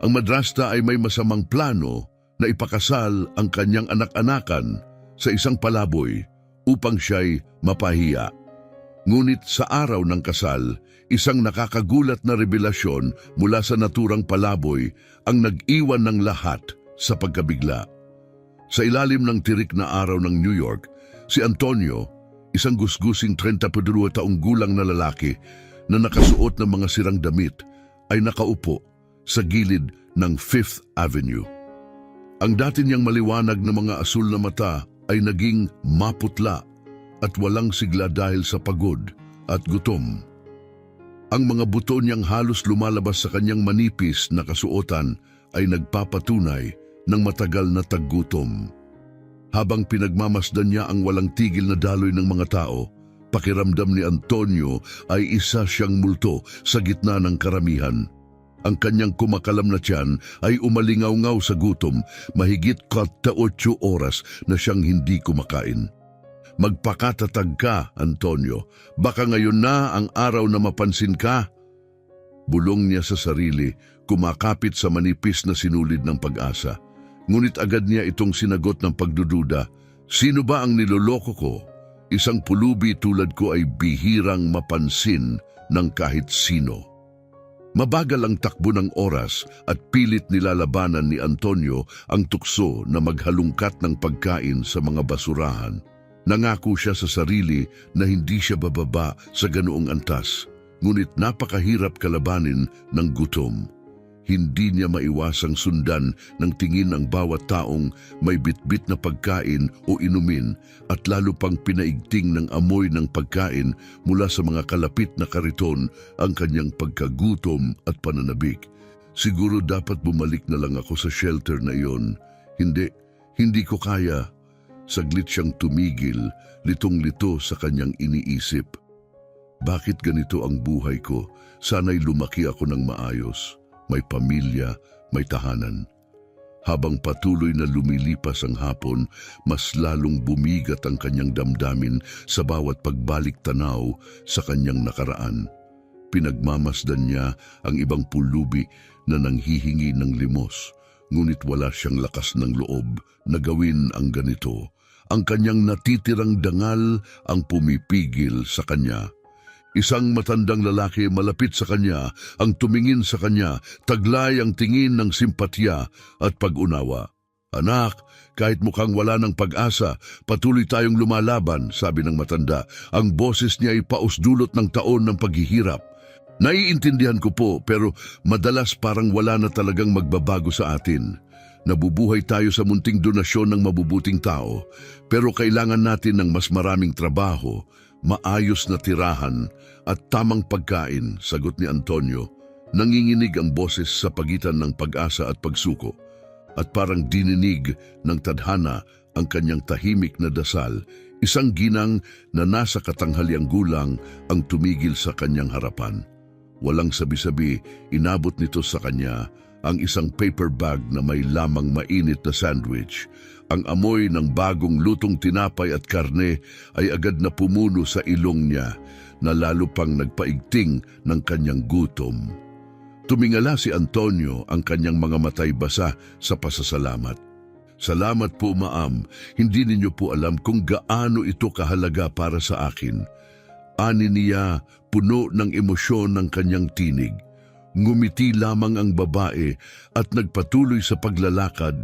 Ang madrasta ay may masamang plano na ipakasal ang kanyang anak-anakan sa isang palaboy upang siya'y mapahiya. Ngunit sa araw ng kasal, isang nakakagulat na revelasyon mula sa naturang palaboy ang nag-iwan ng lahat sa pagkabigla. Sa ilalim ng tirik na araw ng New York, si Antonio, isang gusgusing 32 taong gulang na lalaki na nakasuot ng mga sirang damit, ay nakaupo sa gilid ng Fifth Avenue. Ang dati niyang maliwanag na mga asul na mata ay naging maputla at walang sigla dahil sa pagod at gutom. Ang mga buto niyang halos lumalabas sa kanyang manipis na kasuotan ay nagpapatunay ng matagal na taggutom. Habang pinagmamasdan niya ang walang tigil na daloy ng mga tao, pakiramdam ni Antonio ay isa siyang multo sa gitna ng karamihan. Ang kanyang kumakalam na tiyan ay umalingaw-ngaw sa gutom, mahigit 48 oras na siyang hindi kumakain. Magpakatatag ka, Antonio. Baka ngayon na ang araw na mapansin ka. Bulong niya sa sarili, kumakapit sa manipis na sinulid ng pag-asa. Ngunit agad niya itong sinagot ng pagdududa. Sino ba ang niloloko ko? Isang pulubi tulad ko ay bihirang mapansin ng kahit sino. Mabagal ang takbo ng oras at pilit nilalabanan ni Antonio ang tukso na maghalungkat ng pagkain sa mga basurahan. Nangako siya sa sarili na hindi siya bababa sa ganoong antas, ngunit napakahirap kalabanin ng gutom. Hindi niya maiwasang sundan ng tingin ang bawat taong may bitbit na pagkain o inumin at lalo pang pinaigting ng amoy ng pagkain mula sa mga kalapit na kariton ang kanyang pagkagutom at pananabik. Siguro dapat bumalik na lang ako sa shelter na iyon. Hindi ko kaya. Saglit siyang tumigil, litong-lito sa kanyang iniisip. Bakit ganito ang buhay ko? Sana'y lumaki ako ng maayos. May pamilya, may tahanan. Habang patuloy na lumilipas ang hapon, mas lalong bumigat ang kanyang damdamin sa bawat pagbalik tanaw sa kanyang nakaraan. Pinagmamasdan niya ang ibang pulubi na nanghihingi ng limos, ngunit wala siyang lakas ng loob na gawin ang ganito. Ang kanyang natitirang dangal ang pumipigil sa kanya. Isang matandang lalaki malapit sa kanya ang tumingin sa kanya, taglay ang tingin ng simpatya at pag-unawa. Anak, kahit mukhang wala ng pag-asa, patuloy tayong lumalaban, sabi ng matanda. Ang boses niya ay pausdulot ng taon ng paghihirap. Naiintindihan ko po, pero madalas parang wala na talagang magbabago sa atin. Nabubuhay tayo sa munting donasyon ng mabubuting tao, pero kailangan natin ng mas maraming trabaho, maayos na tirahan at tamang pagkain, sagot ni Antonio. Nanginginig ang boses sa pagitan ng pag-asa at pagsuko, at parang dininig ng tadhana ang kanyang tahimik na dasal. Isang ginang na nasa katanghaliang gulang ang tumigil sa kanyang harapan. Walang sabi-sabi, inabot nito sa kanya ang isang paper bag na may lamang mainit na sandwich. Ang amoy ng bagong lutong tinapay at karne ay agad na pumuno sa ilong niya, na lalo pang nagpaigting ng kanyang gutom. Tumingala si Antonio, ang kanyang mga matay basa sa pasasalamat. Salamat po, Ma'am. Hindi ninyo po alam kung gaano ito kahalaga para sa akin. Ani niya, puno ng emosyon ng kanyang tinig. Ngumiti lamang ang babae at nagpatuloy sa paglalakad.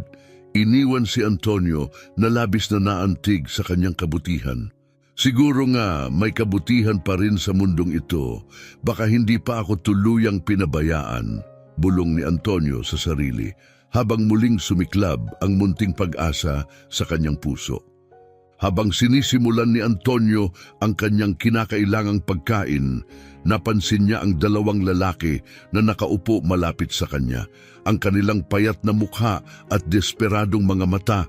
Iniwan si Antonio na labis na naantig sa kanyang kabutihan. Siguro nga may kabutihan pa rin sa mundong ito. Baka hindi pa ako tuluyang pinabayaan, bulong ni Antonio sa sarili, habang muling sumiklab ang munting pag-asa sa kanyang puso. Habang sinisimulan ni Antonio ang kanyang kinakailangang pagkain, napansin niya ang dalawang lalaki na nakaupo malapit sa kanya. Ang kanilang payat na mukha at desperadong mga mata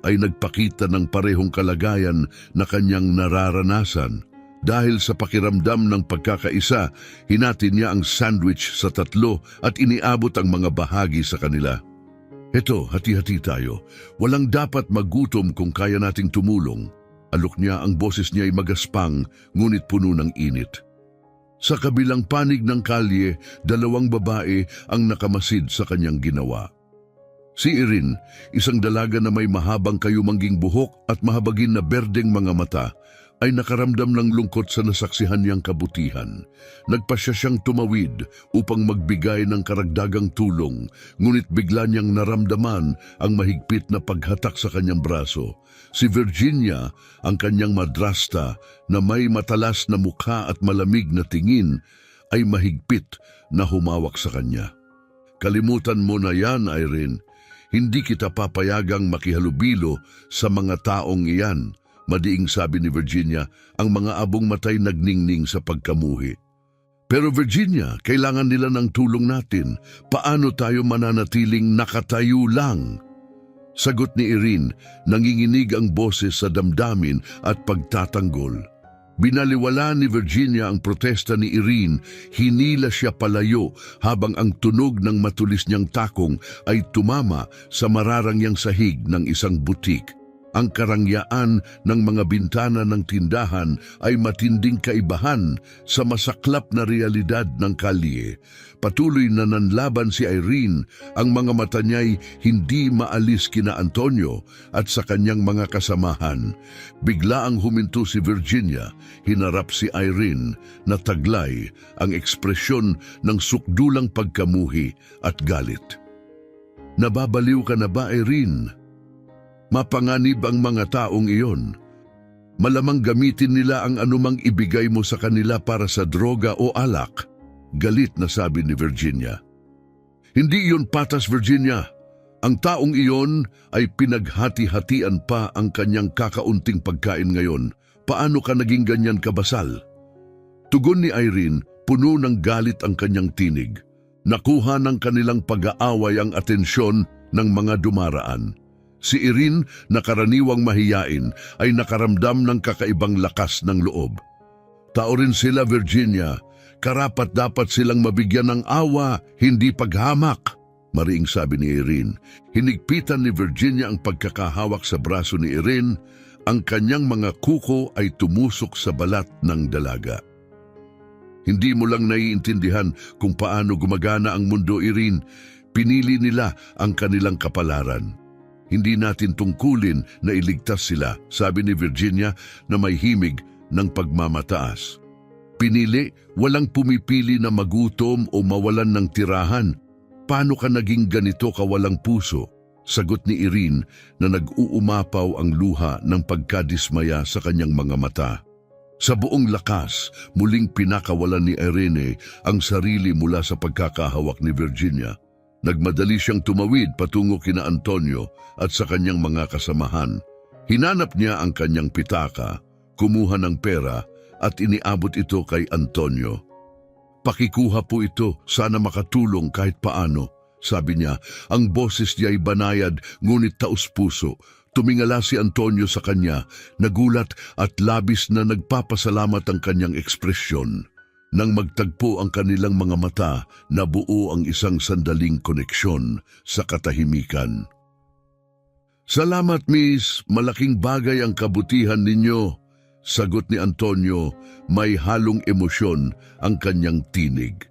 ay nagpakita ng parehong kalagayan na kanyang nararanasan. Dahil sa pakiramdam ng pagkakaisa, hinati niya ang sandwich sa tatlo at iniabot ang mga bahagi sa kanila. Eto, hati-hati tayo. Walang dapat magutom kung kaya nating tumulong. Alok niya, ang boses niya ay magaspang, ngunit puno ng init. Sa kabilang panig ng kalye, 2 babae ang nakamasid sa kanyang ginawa. Si Irene, isang dalaga na may mahabang kayumangging buhok at mahabagin na berdeng mga mata, ay nakaramdam ng lungkot sa nasaksihan niyang kabutihan. Nagpasya siyang tumawid upang magbigay ng karagdagang tulong, ngunit bigla niyang naramdaman ang mahigpit na paghatak sa kanyang braso. Si Virginia, ang kanyang madrasta na may matalas na mukha at malamig na tingin, ay mahigpit na humawak sa kanya. "Kalimutan mo na yan, Irene. Hindi kita papayagang makihalubilo sa mga taong iyan," madiing sabi ni Virginia, ang mga abong matay nagningning sa pagkamuhi. "Pero Virginia, kailangan nila ng tulong natin. Paano tayo mananatiling nakatayo lang?" Sagot ni Irene, nanginginig ang boses sa damdamin at pagtatanggol. Binaliwala ni Virginia ang protesta ni Irene, hinila siya palayo habang ang tunog ng matulis niyang takong ay tumama sa mararangyang sahig ng isang butik. Ang karangyaan ng mga bintana ng tindahan ay matinding kaibahan sa masaklap na realidad ng kalye. Patuloy na nanlaban si Irene, ang mga mata niya'y hindi maalis kina Antonio at sa kanyang mga kasamahan. Bigla ang huminto si Virginia, hinarap si Irene na taglay ang ekspresyon ng sukdulang pagkamuhi at galit. "Nababaliw ka na ba, Irene? Mapanganib ang mga taong iyon. Malamang gamitin nila ang anumang ibigay mo sa kanila para sa droga o alak," galit na sabi ni Virginia. "Hindi iyon patas, Virginia. Ang taong iyon ay pinaghati-hatian pa ang kanyang kakaunting pagkain ngayon. Paano ka naging ganyan kabasal?" Tugon ni Irene, puno ng galit ang kanyang tinig. Nakuha ng kanilang pag-aaway ang atensyon ng mga dumaraan. Si Irene, na karaniwang mahiyain, ay nakaramdam ng kakaibang lakas ng loob. "Tao rin sila, Virginia. Karapat-dapat silang mabigyan ng awa, hindi paghamak," mariing sabi ni Irene. Hinigpitan ni Virginia ang pagkakahawak sa braso ni Irene. Ang kanyang mga kuko ay tumusok sa balat ng dalaga. "Hindi mo lang naiintindihan kung paano gumagana ang mundo, Irene. Pinili nila ang kanilang kapalaran. Hindi natin tungkulin na iligtas sila," sabi ni Virginia na may himig ng pagmamataas. "Pinili, walang pumipili na magutom o mawalan ng tirahan. Paano ka naging ganito kawalang puso?" Sagot ni Irene na nag-uumapaw ang luha ng pagkadismaya sa kanyang mga mata. Sa buong lakas, muling pinakawalan ni Irene ang sarili mula sa pagkakahawak ni Virginia. Nagmadali siyang tumawid patungo kina Antonio at sa kanyang mga kasamahan. Hinanap niya ang kanyang pitaka, kumuha ng pera at iniabot ito kay Antonio. "Pakikuha po ito, sana makatulong kahit paano," sabi niya. Ang boses niya ay banayad ngunit taus-puso. Tumingala si Antonio sa kanya, nagulat at labis na nagpapasalamat ang kanyang ekspresyon. Nang magtagpo ang kanilang mga mata, nabuo ang isang sandaling koneksyon sa katahimikan. "Salamat, Miss. Malaking bagay ang kabutihan ninyo," sagot ni Antonio, may halong emosyon ang kanyang tinig.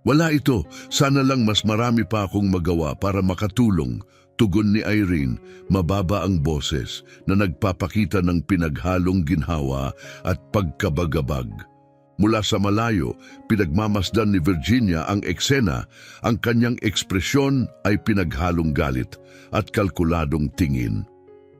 "Wala ito. Sana lang mas marami pa akong magawa para makatulong," tugon ni Irene, mababa ang boses na nagpapakita ng pinaghalong ginhawa at pagkabagabag. Mula sa malayo, pinagmamasdan ni Virginia ang eksena. Ang kanyang ekspresyon ay pinaghalong galit at kalkuladong tingin.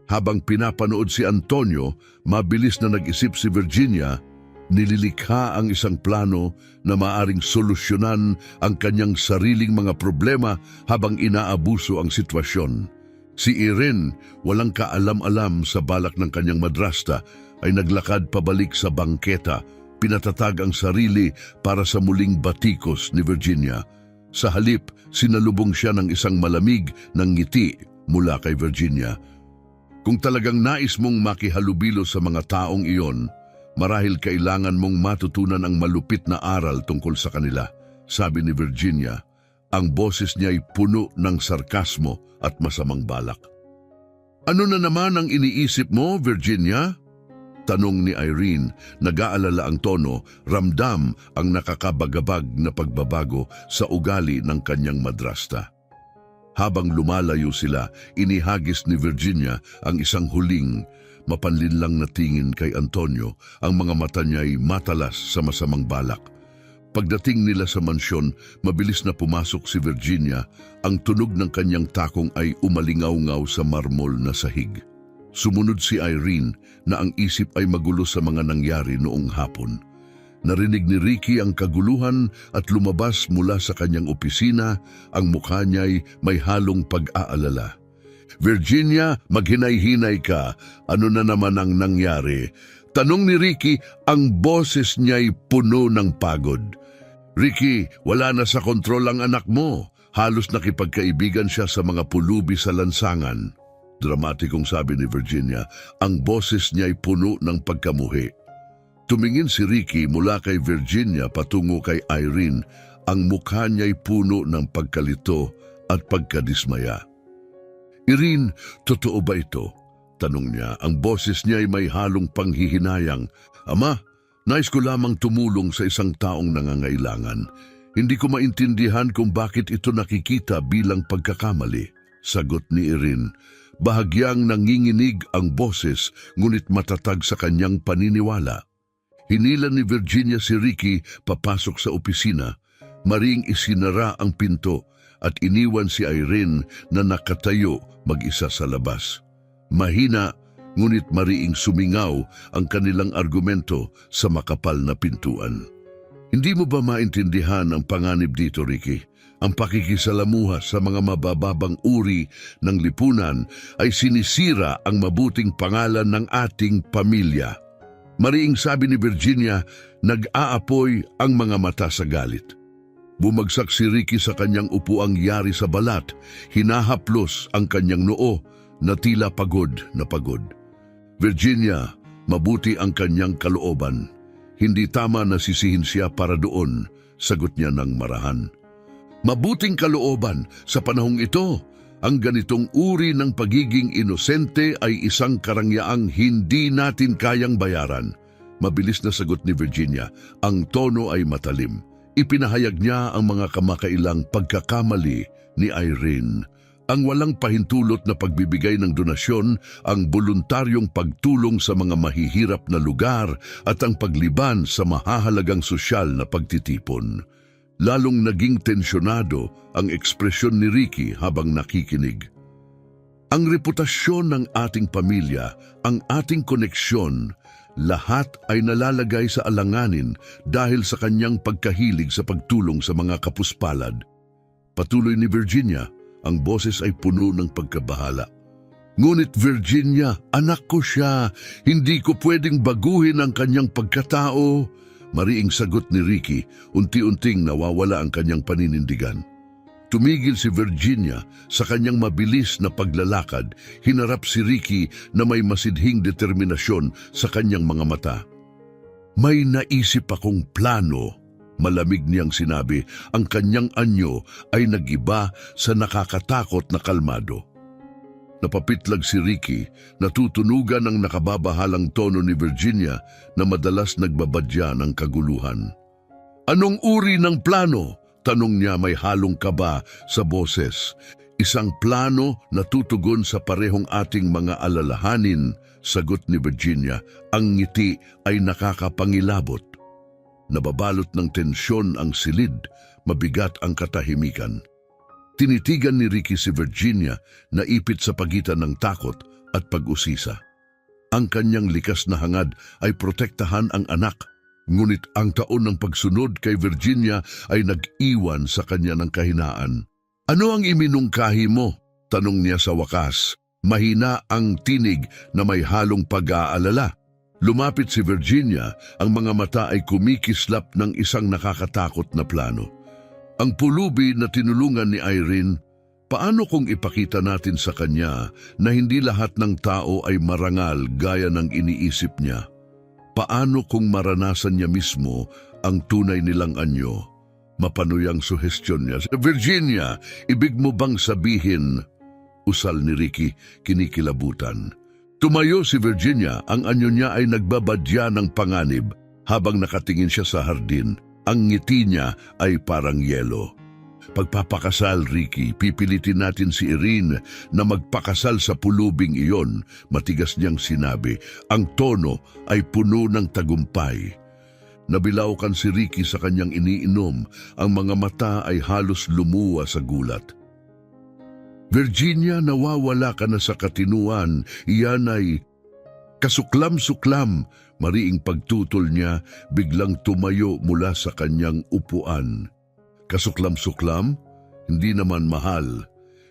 Habang pinapanood si Antonio, mabilis na nag-isip si Virginia. Nililikha ang isang plano na maaring solusyonan ang kanyang sariling mga problema habang inaabuso ang sitwasyon. Si Irene, walang kaalam-alam sa balak ng kanyang madrasta, ay naglakad pabalik sa bangketa. Pinatatag ang sarili para sa muling batikos ni Virginia. Sa halip, sinalubong siya ng isang malamig ng ngiti mula kay Virginia. "Kung talagang nais mong makihalubilo sa mga taong iyon, marahil kailangan mong matutunan ang malupit na aral tungkol sa kanila," sabi ni Virginia. Ang boses niya ay puno ng sarkasmo at masamang balak. "Ano na naman ang iniisip mo, Virginia?" Tanong ni Irene, nag-aalala ang tono, ramdam ang nakakabagabag na pagbabago sa ugali ng kanyang madrasta. Habang lumalayo sila, inihagis ni Virginia ang isang huling, mapanlinlang na tingin kay Antonio. Ang mga mata niya'y matalas sa masamang balak. Pagdating nila sa mansyon, mabilis na pumasok si Virginia. Ang tunog ng kanyang takong ay umalingaw-ngaw sa marmol na sahig. Sumunod si Irene na ang isip ay magulo sa mga nangyari noong hapon. Narinig ni Ricky ang kaguluhan at lumabas mula sa kanyang opisina. Ang mukha niya'y may halong pag-aalala. Virginia, maghinay-hinay ka. Ano na naman ang nangyari? Tanong ni Ricky, ang boses niya'y puno ng pagod. Ricky, wala na sa kontrol ang anak mo. Halos nakipagkaibigan siya sa mga pulubi sa lansangan. Dramatikong sabi ni Virginia, ang boses niya'y puno ng pagkamuhi. Tumingin si Ricky mula kay Virginia patungo kay Irene. Ang mukha niya'y puno ng pagkalito at pagkadismaya. Irene, totoo ba ito? Tanong niya. Ang boses niya'y may halong panghihinayang. Ama, nais ko lamang tumulong sa isang taong nangangailangan. Hindi ko maintindihan kung bakit ito nakikita bilang pagkakamali. Sagot ni Irene. Bahagyang nanginginig ang boses, ngunit matatag sa kanyang paniniwala. Hinila ni Virginia si Ricky papasok sa opisina. Maring isinara ang pinto at iniwan si Irene na nakatayo mag-isa sa labas. Mahina, ngunit mariing sumingaw ang kanilang argumento sa makapal na pintuan. Hindi mo ba maintindihan ang panganib dito, Ricky? Ang pakikisalamuha sa mga mabababang uri ng lipunan ay sinisira ang mabuting pangalan ng ating pamilya. Mariing sabi ni Virginia, nag-aapoy ang mga mata sa galit. Bumagsak si Ricky sa kanyang upuang yari sa balat, hinahaplos ang kanyang noo na tila pagod na pagod. Virginia, mabuti ang kanyang kalooban. Hindi tama na sisihin siya para doon, sagot niya ng marahan. Mabuting kalooban sa panahong ito, ang ganitong uri ng pagiging inosente ay isang karangyaang hindi natin kayang bayaran. Mabilis na sagot ni Virginia, ang tono ay matalim. Ipinahayag niya ang mga kamakailang pagkakamali ni Irene. Ang walang pahintulot na pagbibigay ng donasyon, ang voluntaryong pagtulong sa mga mahihirap na lugar at ang pagliban sa mahahalagang sosyal na pagtitipon. Lalong naging tensyonado ang ekspresyon ni Ricky habang nakikinig. Ang reputasyon ng ating pamilya, ang ating koneksyon, lahat ay nalalagay sa alanganin dahil sa kanyang pagkahilig sa pagtulong sa mga kapuspalad. Patuloy ni Virginia, ang boses ay puno ng pagkabahala. Ngunit Virginia, anak ko siya, hindi ko pwedeng baguhin ang kanyang pagkatao. Mariing sagot ni Ricky, unti-unting nawawala ang kanyang paninindigan. Tumigil si Virginia sa kanyang mabilis na paglalakad, hinarap si Ricky na may masidhing determinasyon sa kanyang mga mata. May naisip akong plano, malamig niyang sinabi, ang kanyang anyo ay nag-iba sa nakakatakot na kalmado. Napapitlag si Ricky, natutunugan ang nakababahalang tono ni Virginia na madalas nagbabadya ng kaguluhan. Anong uri ng plano? Tanong niya may halong kaba sa boses. Isang plano na tutugon sa parehong ating mga alalahanin, sagot ni Virginia. Ang ngiti ay nakakapangilabot. Nababalot ng tensyon ang silid, mabigat ang katahimikan. Tinitigan ni Ricky si Virginia na ipit sa pagitan ng takot at pag-usisa. Ang kanyang likas na hangad ay protektahan ang anak, ngunit ang taon ng pagsunod kay Virginia ay nag-iwan sa kanya ng kahinaan. Ano ang iminungkahi mo? Tanong niya sa wakas. Mahina ang tinig na may halong pag-aalala. Lumapit si Virginia, ang mga mata ay kumikislap ng isang nakakatakot na plano. Ang pulubi na tinulungan ni Irene, paano kung ipakita natin sa kanya na hindi lahat ng tao ay marangal gaya ng iniisip niya? Paano kung maranasan niya mismo ang tunay nilang anyo? Mapanuyang suhestyon niya. Virginia, ibig mo bang sabihin? Usal ni Ricky, kinikilabutan. Tumayo si Virginia, ang anyo niya ay nagbabadya ng panganib habang nakatingin siya sa hardin. Ang ngiti niya ay parang yelo. Pagpapakasal, Ricky, pipilitin natin si Irene na magpakasal sa pulubing iyon, matigas niyang sinabi. Ang tono ay puno ng tagumpay. Nabilaukan si Ricky sa kanyang iniinom, ang mga mata ay halos lumuwa sa gulat. Virginia, nawawala ka na sa katinuan, iyan ay kasuklam-suklam. Mariing pagtutol niya, biglang tumayo mula sa kanyang upuan. Kasuklam-suklam? Hindi naman mahal.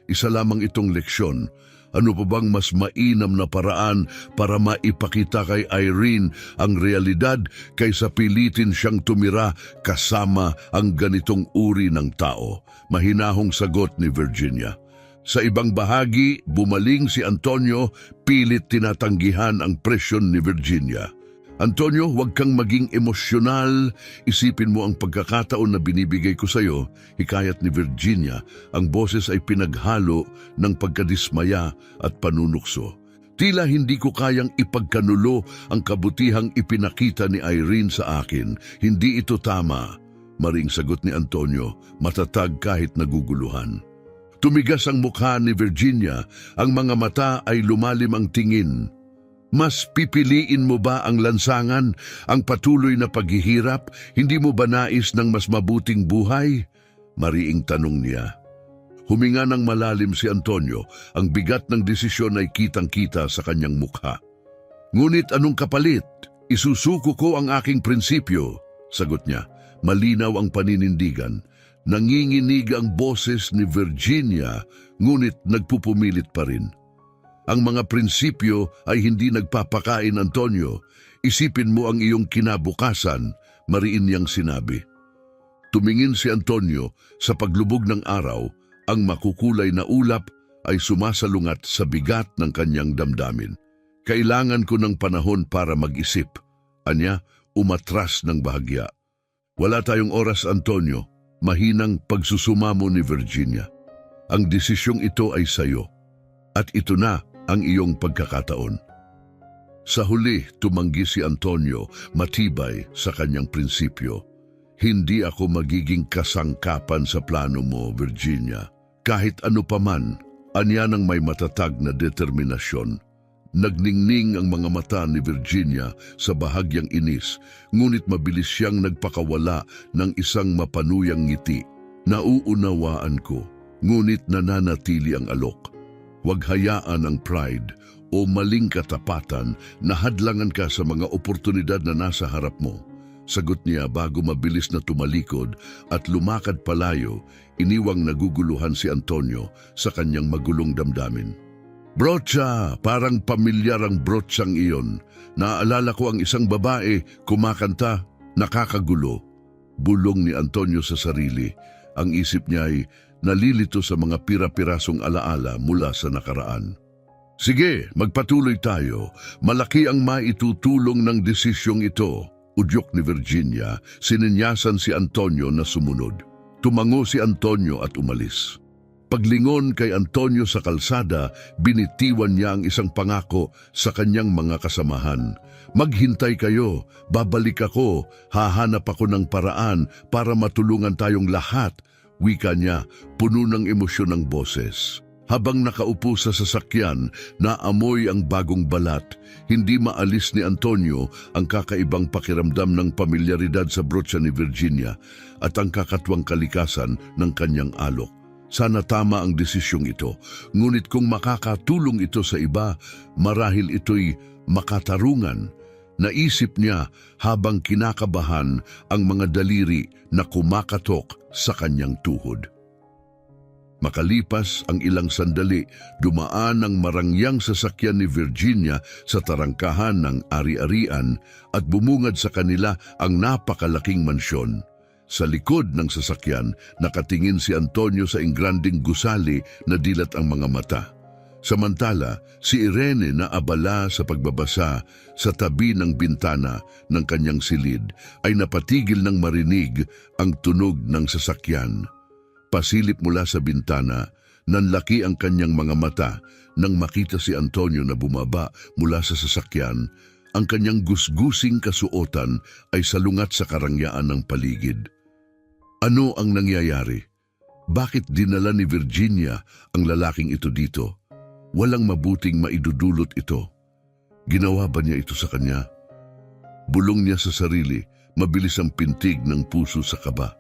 Isa lamang itong leksyon. Ano pa bang mas mainam na paraan para maipakita kay Irene ang realidad kaysa pilitin siyang tumira kasama ang ganitong uri ng tao? Mahinahong sagot ni Virginia. Sa ibang bahagi, bumaling si Antonio, pilit tinatanggihan ang presyon ni Virginia. Antonio, huwag kang maging emosyonal. Isipin mo ang pagkakataon na binibigay ko sa iyo, hikayat ni Virginia. Ang boses ay pinaghalo ng pagkadismaya at panunukso. Tila hindi ko kayang ipagkanulo ang kabutihang ipinakita ni Irene sa akin. Hindi ito tama. Maring sagot ni Antonio, matatag kahit naguguluhan. Tumigas ang mukha ni Virginia, ang mga mata ay lumalim ang tingin. Mas pipiliin mo ba ang lansangan, ang patuloy na paghihirap? Hindi mo ba nais ng mas mabuting buhay? Mariing tanong niya. Huminga ng malalim si Antonio, ang bigat ng desisyon ay kitang-kita sa kanyang mukha. Ngunit anong kapalit? Isusuko ko ang aking prinsipyo, sagot niya. Malinaw ang paninindigan. Nanginginig ang boses ni Virginia, ngunit nagpupumilit pa rin. Ang mga prinsipyo ay hindi nagpapakain, Antonio. Isipin mo ang iyong kinabukasan, mariin niyang sinabi. Tumingin si Antonio sa paglubog ng araw, ang makukulay na ulap ay sumasalungat sa bigat ng kanyang damdamin. Kailangan ko ng panahon para mag-isip. Anya, umatras ng bahagya. Wala tayong oras, Antonio. Mahinang pagsusumamo ni Virginia. Ang desisyong ito ay sayo. At ito na ang iyong pagkakataon. Sa huli, tumanggi si Antonio, matibay sa kanyang prinsipyo. Hindi ako magiging kasangkapan sa plano mo, Virginia. Kahit ano paman, anya ng may matatag na determinasyon. Nagningning ang mga mata ni Virginia sa bahagyang inis, ngunit mabilis siyang nagpakawala ng isang mapanuyang ngiti. Nauunawaan ko, ngunit nananatili ang alok. Huwag hayaan ang pride o maling katapatan na hadlangan ka sa mga oportunidad na nasa harap mo. Sagot niya bago mabilis na tumalikod at lumakad palayo, iniwang naguguluhan si Antonio sa kanyang magulong damdamin. Brocha, parang pamilyar ang brochang iyon. Naalala ko ang isang babae, kumakanta, nakakagulo. Bulong ni Antonio sa sarili. Ang isip niya ay nalilito sa mga pira-pirasong alaala mula sa nakaraan. Sige, magpatuloy tayo. Malaki ang maitutulong ng desisyong ito. Udyok ni Virginia, sininyasan si Antonio na sumunod. Tumango si Antonio at umalis. Paglingon kay Antonio sa kalsada, binitiwan niya ang isang pangako sa kanyang mga kasamahan. Maghintay kayo, babalik ako, hahanap ako ng paraan para matulungan tayong lahat, wika niya, puno ng emosyon ng boses. Habang nakaupo sa sasakyan, naamoy ang bagong balat. Hindi maalis ni Antonio ang kakaibang pakiramdam ng pamilyaridad sa brocha ni Virginia at ang kakatwang kalikasan ng kanyang alok. Sana tama ang desisyong ito, ngunit kung makakatulong ito sa iba, marahil ito'y makatarungan. Naisip niya habang kinakabahan ang mga daliri na kumakatok sa kanyang tuhod. Makalipas ang ilang sandali, dumaan ang marangyang sasakyan ni Virginia sa tarangkahan ng ari-arian at bumungad sa kanila ang napakalaking mansyon. Sa likod ng sasakyan, nakatingin si Antonio sa ingranding gusali na dilat ang mga mata. Samantala, si Irene na abala sa pagbabasa sa tabi ng bintana ng kanyang silid ay napatigil ng marinig ang tunog ng sasakyan. Pasilip mula sa bintana, Nanlaki ang kanyang mga mata nang makita si Antonio na bumaba mula sa sasakyan. Ang kanyang gusgusing kasuotan ay salungat sa karangyaan ng paligid. Ano ang nangyayari? Bakit dinala ni Virginia ang lalaking ito dito? Walang mabuting maidudulot ito. Ginawa ba niya ito sa kanya? Bulong niya sa sarili, mabilis ang pintig ng puso sa kaba.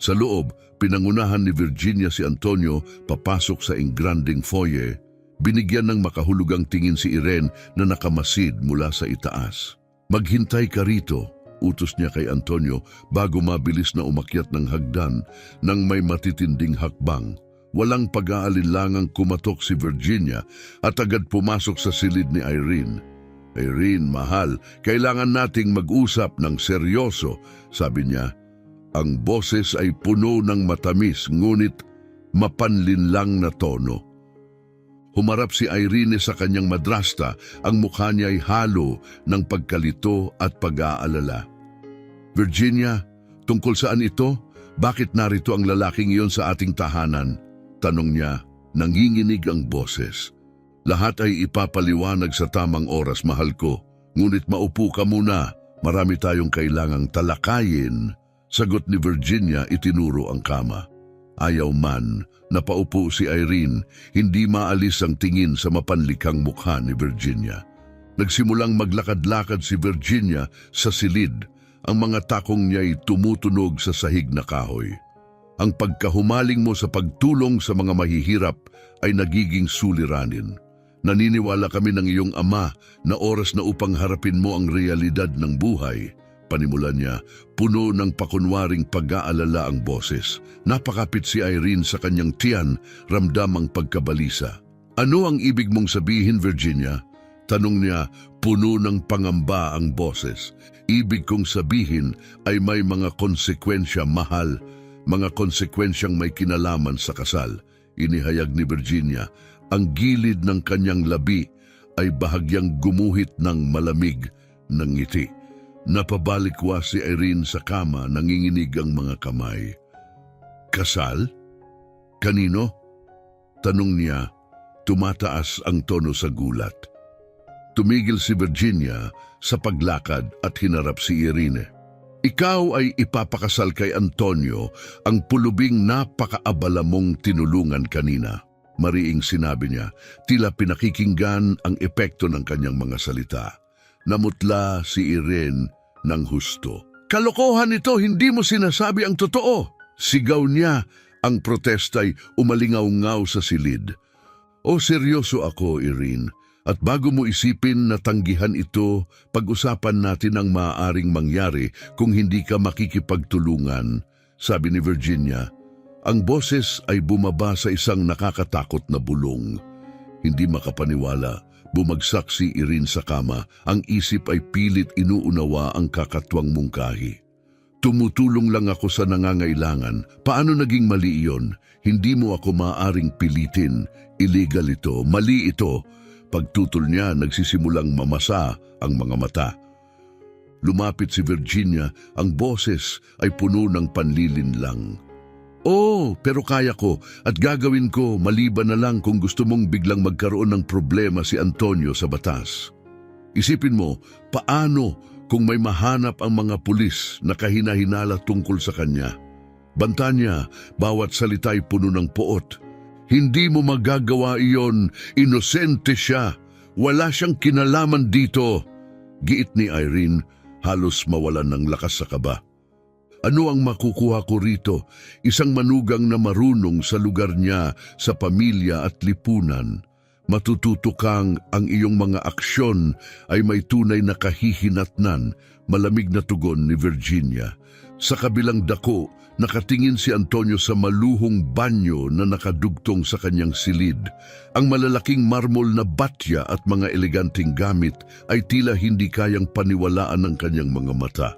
Sa loob, pinangunahan ni Virginia si Antonio papasok sa engranding foyer. Binigyan ng makahulugang tingin si Irene na nakamasid mula sa itaas. Maghintay ka rito, utos niya kay Antonio bago mabilis na umakyat ng hagdan nang may matitinding hakbang. Walang pag-aalinlangang kumatok si Virginia at agad pumasok sa silid ni Irene. Irene, mahal, kailangan nating mag-usap ng seryoso, sabi niya. Ang boses ay puno ng matamis ngunit mapanlinlang na tono. Humarap si Irene sa kanyang madrasta, ang mukha niya ay halo ng pagkalito at pag-aalala. Virginia, tungkol saan ito? Bakit narito ang lalaking iyon sa ating tahanan? Tanong niya, nanginginig ang boses. Lahat ay ipapaliwanag sa tamang oras, mahal ko. Ngunit maupo ka muna, marami tayong kailangang talakayin. Sagot ni Virginia, itinuro ang kama. Ayaw man, napaupo si Irene, hindi maalis ang tingin sa mapanlikang mukha ni Virginia. Nagsimulang maglakad-lakad si Virginia sa silid. Ang mga takong niya ay tumutunog sa sahig na kahoy. Ang pagkahumaling mo sa pagtulong sa mga mahihirap ay nagiging suliranin. Naniniwala kami ng iyong ama na oras na upang harapin mo ang realidad ng buhay. Panimula niya, puno ng pakunwaring pag-aalala ang boses. Napakapit si Irene sa kanyang tiyan, ramdam ang pagkabalisa. Ano ang ibig mong sabihin, Virginia? Tanong niya, puno ng pangamba ang boses. Ibig kong sabihin ay may mga konsekwensya, mahal. Mga konsekwensyang may kinalaman sa kasal. Inihayag ni Virginia, ang gilid ng kanyang labi ay bahagyang gumuhit ng malamig ng ngiti. Napabalikwa si Irene sa kama, nanginginig ang mga kamay. Kasal? Kanino? Tanong niya, tumataas ang tono sa gulat. Tumigil si Virginia sa paglakad at hinarap si Irene. Ikaw ay ipapakasal kay Antonio, ang pulubing napakaabala mong tinulungan kanina. Mariing sinabi niya, tila pinakikinggan ang epekto ng kanyang mga salita. Namutla si Irene ng husto. Kalokohan ito, hindi mo sinasabi ang totoo. Sigaw niya, ang protesta'y umalingaw-ngaw sa silid. O seryoso ako, Irene, at bago mo isipin na tanggihan ito, pag-usapan natin ang maaaring mangyari kung hindi ka makikipagtulungan, sabi ni Virginia. Ang boses ay bumaba sa isang nakakatakot na bulong. Hindi makapaniwala. Bumagsak si Irene sa kama, ang isip ay pilit inuunawa ang kakatwang mungkahi. Tumutulong lang ako sa nangangailangan. Paano naging mali iyon? Hindi mo ako maaaring pilitin. Illegal ito, mali ito. Pagtutol niya, nagsisimulang mamasa ang mga mata. Lumapit si Virginia, ang boses ay puno ng panlilinlang. Oh, pero kaya ko at gagawin ko maliban na lang kung gusto mong biglang magkaroon ng problema si Antonio sa batas. Isipin mo, paano kung may mahanap ang mga pulis na kahina-hinala tungkol sa kanya? Banta niya, bawat salita'y puno ng poot. Hindi mo magagawa iyon, inosente siya. Wala siyang kinalaman dito. Giit ni Irene, halos mawalan ng lakas sa kaba. Ano ang makukuha ko rito? Isang manugang na marunong sa lugar niya, sa pamilya at lipunan. Matututo kang ang iyong mga aksyon ay may tunay na kahihinatnan, malamig na tugon ni Virginia. Sa kabilang dako, nakatingin si Antonio sa maluhong banyo na nakadugtong sa kanyang silid. Ang malalaking marmol na batya at mga eleganting gamit ay tila hindi kayang paniwalaan ng kanyang mga mata.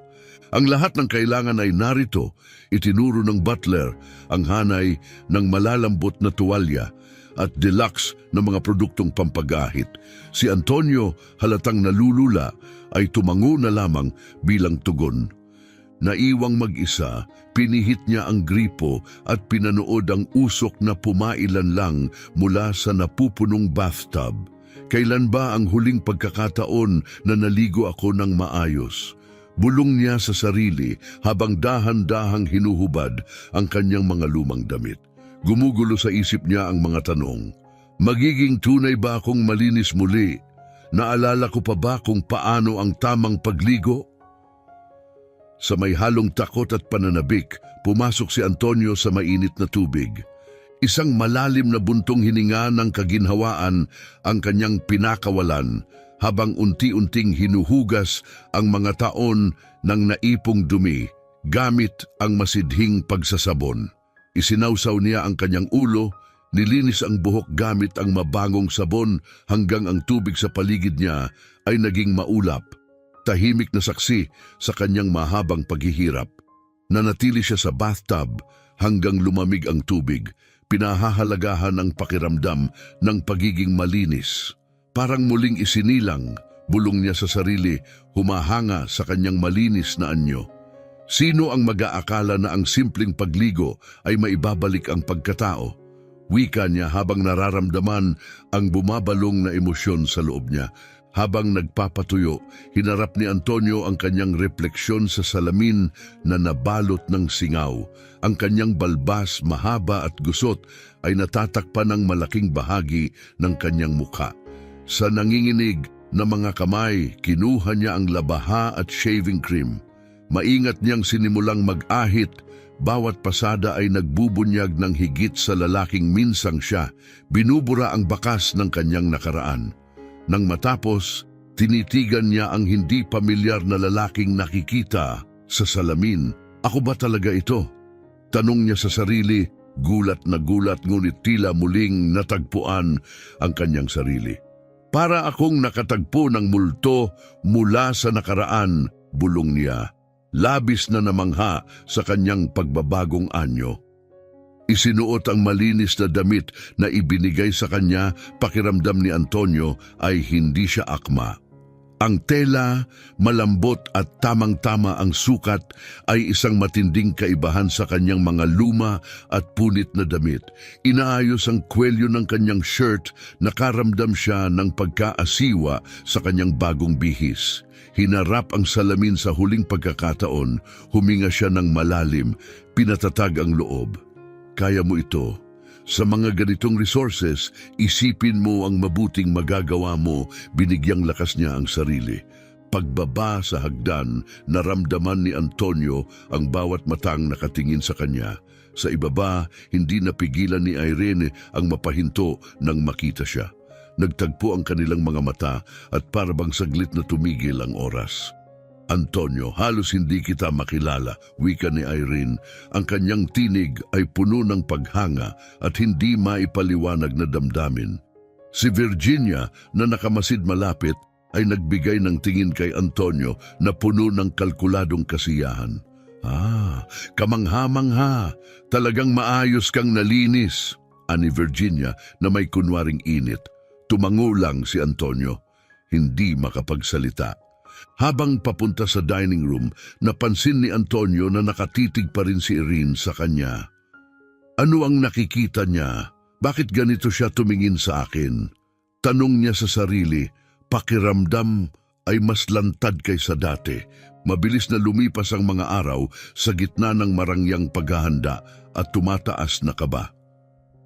Ang lahat ng kailangan ay narito, itinuro ng butler, ang hanay ng malalambot na tuwalya at deluxe na mga produktong pampagahit. Si Antonio, halatang nalulula, ay tumango na lamang bilang tugon. Naiwang mag-isa, pinihit niya ang gripo at pinanood ang usok na pumailan lang mula sa napupunong bathtub. Kailan ba ang huling pagkakataon na naligo ako ng maayos? Bulong niya sa sarili habang dahan-dahang hinuhubad ang kanyang mga lumang damit. Gumugulo sa isip niya ang mga tanong. Magiging tunay ba akong malinis muli? Naalala ko pa ba kung paano ang tamang pagligo? Sa may halong takot at pananabik, pumasok si Antonio sa mainit na tubig. Isang malalim na buntong hininga ng kaginhawaan ang kanyang pinakawalan habang unti-unting hinuhugas ang mga taon ng naipong dumi gamit ang masidhing pagsasabon. Isinawsaw niya ang kanyang ulo, nilinis ang buhok gamit ang mabangong sabon hanggang ang tubig sa paligid niya ay naging maulap. Tahimik na saksi sa kanyang mahabang paghihirap. Nanatili siya sa bathtub hanggang lumamig ang tubig, pinahahalagahan ang pakiramdam ng pagiging malinis. Parang muling isinilang, bulong niya sa sarili, humahanga sa kanyang malinis na anyo. Sino ang mag-aakala na ang simpleng pagligo ay maibabalik ang pagkatao? Wika niya habang nararamdaman ang bumabalong na emosyon sa loob niya. Habang nagpapatuyo, hinarap ni Antonio ang kanyang refleksyon sa salamin na nabalot ng singaw. Ang kanyang balbas, mahaba at gusot ay natatakpan ng malaking bahagi ng kanyang mukha. Sa nanginginig na mga kamay, kinuha niya ang labaha at shaving cream. Maingat niyang sinimulang mag-ahit, bawat pasada ay nagbubunyag ng higit sa lalaking minsang siya, binubura ang bakas ng kanyang nakaraan. Nang matapos, tinitigan niya ang hindi pamilyar na lalaking nakikita sa salamin. Ako ba talaga ito? Tanong niya sa sarili, gulat na gulat ngunit tila muling natagpuan ang kanyang sarili. Para akong nakatagpo ng multo mula sa nakaraan, bulong niya. Labis na namangha sa kanyang pagbabagong anyo. Isinuot ang malinis na damit na ibinigay sa kanya, pakiramdam ni Antonio ay hindi siya akma. Ang tela, malambot at tamang-tama ang sukat ay isang matinding kaibahan sa kanyang mga luma at punit na damit. Inaayos ang kwelyo ng kanyang shirt, nakaramdam siya ng pagkaasiwa sa kanyang bagong bihis. Hinarap ang salamin sa huling pagkakataon, huminga siya ng malalim, pinatatag ang loob. Kaya mo ito. Sa mga ganitong resources, isipin mo ang mabuting magagawa mo, binigyang lakas niya ang sarili. Pagbaba sa hagdan, naramdaman ni Antonio ang bawat matang nakatingin sa kanya. Sa ibaba, hindi napigilan ni Irene ang mapahinto nang makita siya. Nagtagpo ang kanilang mga mata at parabang saglit na tumigil ang oras. Antonio, halos hindi kita makilala, wika ni Irene. Ang kanyang tinig ay puno ng paghanga at hindi maipaliwanag na damdamin. Si Virginia na nakamasid malapit ay nagbigay ng tingin kay Antonio na puno ng kalkuladong kasiyahan. Kamangha-mangha, talagang maayos kang nalinis, ani Virginia na may kunwaring init. Tumango lang si Antonio, hindi makapagsalita. Habang papunta sa dining room, napansin ni Antonio na nakatitig pa rin si Irene sa kanya. Ano ang nakikita niya? Bakit ganito siya tumingin sa akin? Tanong niya sa sarili, pakiramdam ay mas lantad kaysa dati. Mabilis na lumipas ang mga araw sa gitna ng marangyang paghahanda at tumataas na kaba.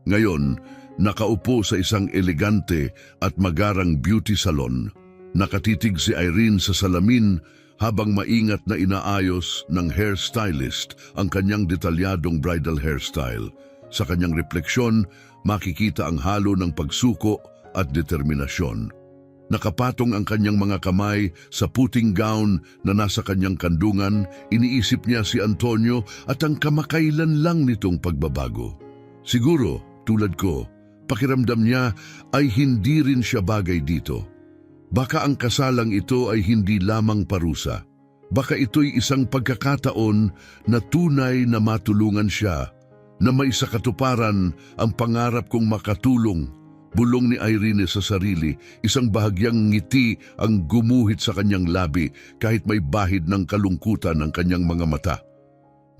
Ngayon, nakaupo sa isang elegante at magarang beauty salon. Nakatitig si Irene sa salamin habang maingat na inaayos ng hairstylist ang kanyang detalyadong bridal hairstyle. Sa kanyang refleksyon, makikita ang halo ng pagsuko at determinasyon. Nakapatong ang kanyang mga kamay sa puting gown na nasa kanyang kandungan, iniisip niya si Antonio at ang kamakailan lang nitong pagbabago. Siguro, tulad ko, pakiramdam niya ay hindi rin siya bagay dito. Baka ang kasalang ito ay hindi lamang parusa. Baka ito'y isang pagkakataon na tunay na matulungan siya, na may sa katuparan ang pangarap kong makatulong, Bulong ni Irene sa sarili, isang bahagyang ngiti ang gumuhit sa kanyang labi kahit may bahid ng kalungkutan ang kanyang mga mata.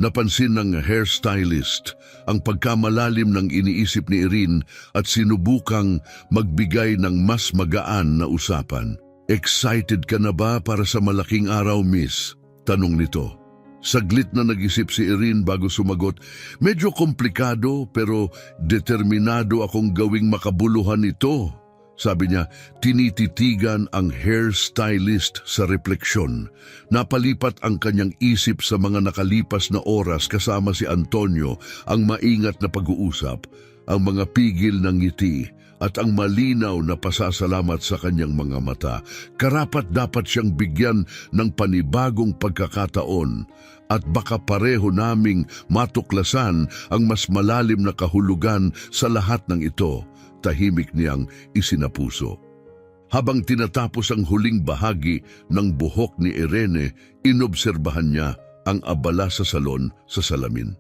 Napansin ng hairstylist ang pagkamalalim ng iniisip ni Irene at sinubukang magbigay ng mas magaan na usapan. "Excited ka na ba para sa malaking araw, miss?" tanong nito. Saglit na nag-isip si Irene bago sumagot, "Medyo komplikado pero determinado akong gawing makabuluhan ito." Sabi niya, tinititigan ang hairstylist sa refleksyon. Napalipat ang kanyang isip sa mga nakalipas na oras kasama si Antonio, ang maingat na pag-uusap, ang mga pigil ng ngiti, at ang malinaw na pasasalamat sa kanyang mga mata. Karapat dapat siyang bigyan ng panibagong pagkakataon at baka pareho naming matuklasan ang mas malalim na kahulugan sa lahat ng ito, tahimik niyang isinapuso. Habang tinatapos ang huling bahagi ng buhok ni Irene, inobserbahan niya ang abala sa salon sa salamin.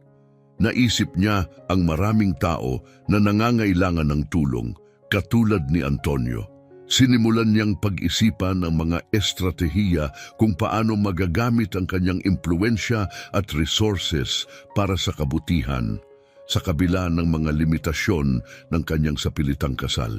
Naisip niya ang maraming tao na nangangailangan ng tulong, katulad ni Antonio. Sinimulan niyang pag-isipan ang mga estratehiya kung paano magagamit ang kanyang impluensya at resources para sa kabutihan, sa kabila ng mga limitasyon ng kanyang sapilitang kasal.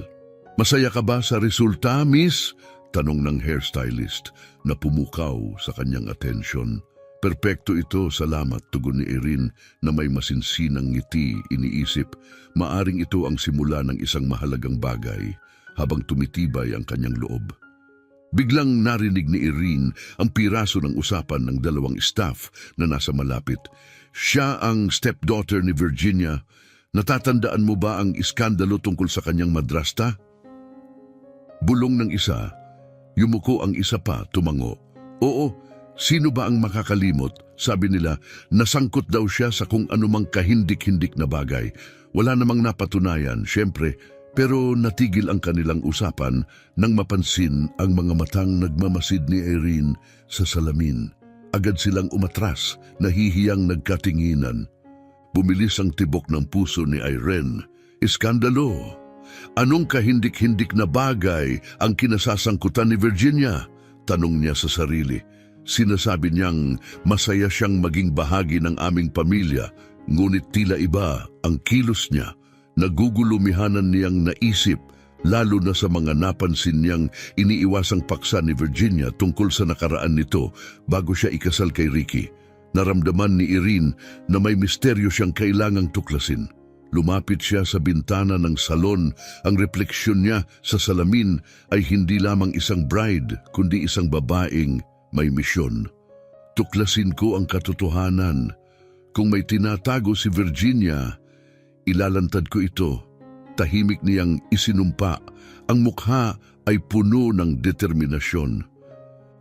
"Masaya ka ba sa resulta, miss?" tanong ng hairstylist na pumukaw sa kanyang atensyon. "Perpekto ito, salamat," tugon ni Irene na may masinsinang ngiti. Iniisip, maaring ito ang simula ng isang mahalagang bagay habang tumitibay ang kanyang loob. Biglang narinig ni Irene ang piraso ng usapan ng dalawang staff na nasa malapit. Siya ang stepdaughter ni Virginia. "Natatandaan mo ba ang iskandalo tungkol sa kanyang madrasta?" Bulong ng isa, yumuko ang isa pa, tumango. "Oo, sino ba ang makakalimot?" Sabi nila, nasangkot daw siya sa kung anumang kahindik-hindik na bagay. Wala namang napatunayan, syempre, pero natigil ang kanilang usapan nang mapansin ang mga matang nagmamasid ni Irene sa salamin. Agad silang umatras, nahihiyang nagkatinginan. Bumilis ang tibok ng puso ni Irene. "Iskandalo! Anong kahindik-hindik na bagay ang kinasasangkutan ni Virginia?" tanong niya sa sarili. Sinasabi niyang masaya siyang maging bahagi ng aming pamilya, ngunit tila iba ang kilos niya. Nagugulumihanan niyang naisip, lalo na sa mga napansin niyang iniiwasang paksa ni Virginia tungkol sa nakaraan nito bago siya ikasal kay Ricky. Naramdaman ni Irene na may misteryo siyang kailangang tuklasin. Lumapit siya sa bintana ng salon. Ang refleksyon niya sa salamin ay hindi lamang isang bride, kundi isang babaeng may misyon. "Tuklasin ko ang katotohanan. Kung may tinatago si Virginia, ilalantad ko ito." Tahimik niyang isinumpa. Ang mukha ay puno ng determinasyon.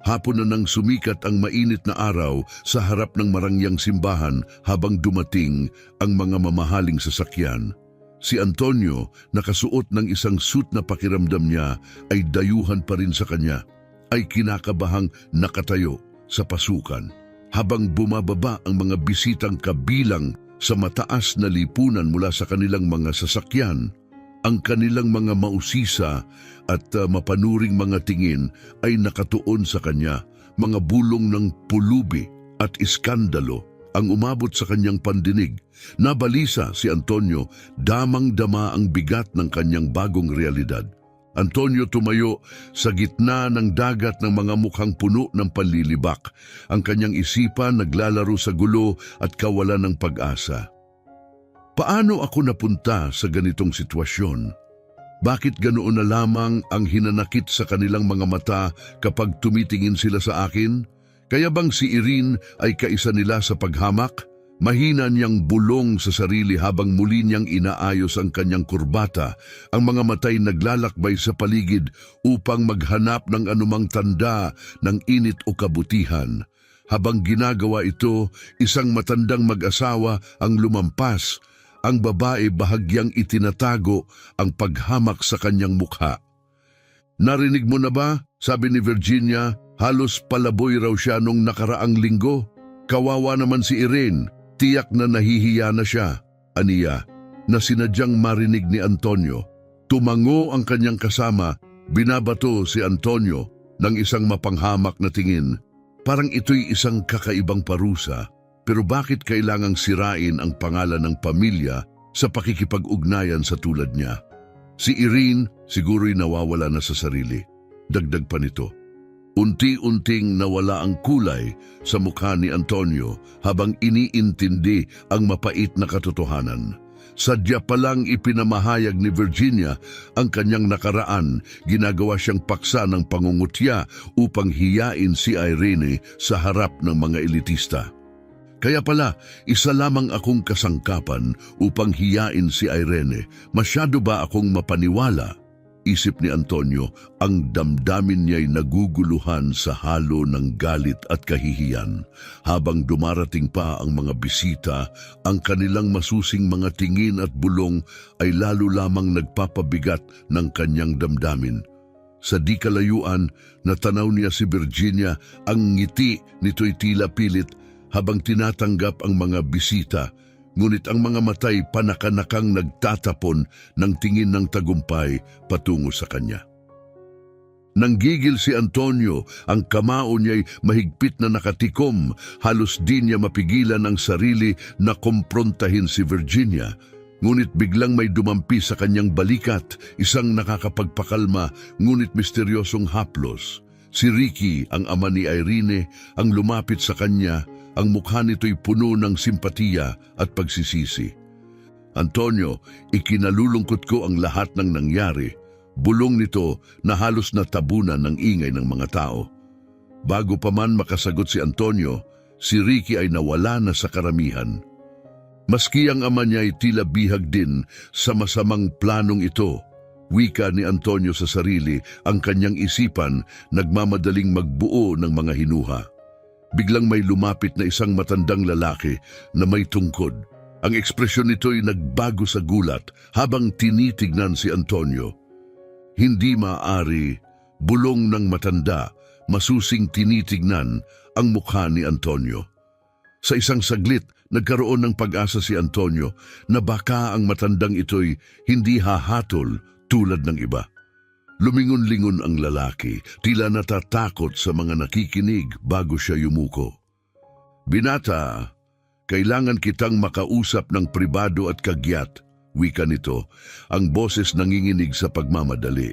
Hapon na nang sumikat ang mainit na araw sa harap ng marangyang simbahan habang dumating ang mga mamahaling sasakyan. Si Antonio, nakasuot ng isang suit na pakiramdam niya ay dayuhan pa rin sa kanya, ay kinakabahang nakatayo sa pasukan. Habang bumababa ang mga bisitang kabilang sa mataas na lipunan mula sa kanilang mga sasakyan, ang kanilang mga mausisa at mapanuring mga tingin ay nakatuon sa kanya. Mga bulong ng pulubi at iskandalo ang umabot sa kanyang pandinig. Nabalisa si Antonio, damang-dama ang bigat ng kanyang bagong realidad. Antonio tumayo sa gitna ng dagat ng mga mukhang puno ng panlilibak. Ang kanyang isipan naglalaro sa gulo at kawalan ng pag-asa. "Paano ako napunta sa ganitong sitwasyon? Bakit ganoon na lamang ang hinanakit sa kanilang mga mata kapag tumitingin sila sa akin? Kaya bang si Irene ay kaisa nila sa paghamak?" Mahina niyang bulong sa sarili habang muli niyang inaayos ang kanyang kurbata. Ang mga matay naglalakbay sa paligid upang maghanap ng anumang tanda ng init o kabutihan. Habang ginagawa ito, isang matandang mag-asawa ang lumampas. Ang babae bahagyang itinatago ang paghamak sa kanyang mukha. "Narinig mo na ba?" sabi ni Virginia. Halos palaboy raw siya nung nakaraang linggo. Kawawa naman si Irene. Tiyak na nahihiya na siya, aniya, na sinadyang marinig ni Antonio. Tumango ang kanyang kasama, binabato si Antonio ng isang mapanghamak na tingin. Parang ito'y isang kakaibang parusa, pero bakit kailangang sirain ang pangalan ng pamilya sa pakikipag-ugnayan sa tulad niya? Si Irene siguro'y nawawala na sa sarili. Dagdag pa nito, unti-unting nawala ang kulay sa mukha ni Antonio habang iniintindi ang mapait na katotohanan. Sadya palang ipinamahayag ni Virginia ang kanyang nakaraan, ginagawa siyang paksa ng pangungutya upang hiyain si Irene sa harap ng mga elitista. Kaya pala, isa lamang akong kasangkapan upang hiyain si Irene. Masyado ba akong mapaniwala? Isip ni Antonio, ang damdamin niya'y naguguluhan sa halo ng galit at kahihiyan. Habang dumarating pa ang mga bisita, ang kanilang masusing mga tingin at bulong ay lalo lamang nagpapabigat ng kanyang damdamin. Sa di kalayuan, natanaw niya si Virginia, ang ngiti nito'y tila pilit habang tinatanggap ang mga bisita. Ngunit ang mga matay panakanakang nagtatapon ng tingin ng tagumpay patungo sa kanya. Nanggigil si Antonio, ang kamao niya'y mahigpit na nakatikom, halos di niya mapigilan ang sarili na komprontahin si Virginia. Ngunit biglang may dumampi sa kanyang balikat, isang nakakapagpakalma ngunit misteryosong haplos. Si Ricky, ang ama ni Irene, ang lumapit sa kanya. Ang mukha nito'y puno ng simpatiya at pagsisisi. Antonio, ikinalulungkot ko ang lahat ng nangyari. Bulong nito na halos natabunan ng ingay ng mga tao. Bago pa man makasagot si Antonio, si Ricky ay nawala na sa karamihan. Maski ang ama niya ay tila bihag din sa masamang planong ito. Wika ni Antonio sa sarili, ang kanyang isipan nagmamadaling magbuo ng mga hinuha. Biglang may lumapit na isang matandang lalaki na may tungkod. Ang ekspresyon nito'y nagbago sa gulat habang tinitignan si Antonio. Hindi maaari, bulong ng matanda, masusing tinitignan ang mukha ni Antonio. Sa isang saglit, nagkaroon ng pag-asa si Antonio na baka ang matandang ito'y hindi hahatol tulad ng iba. Lumingon-lingon ang lalaki, tila natatakot sa mga nakikinig bago siya yumuko. Binata, kailangan kitang makausap ng pribado at kagyat, wika nito, ang boses nanginginig sa pagmamadali.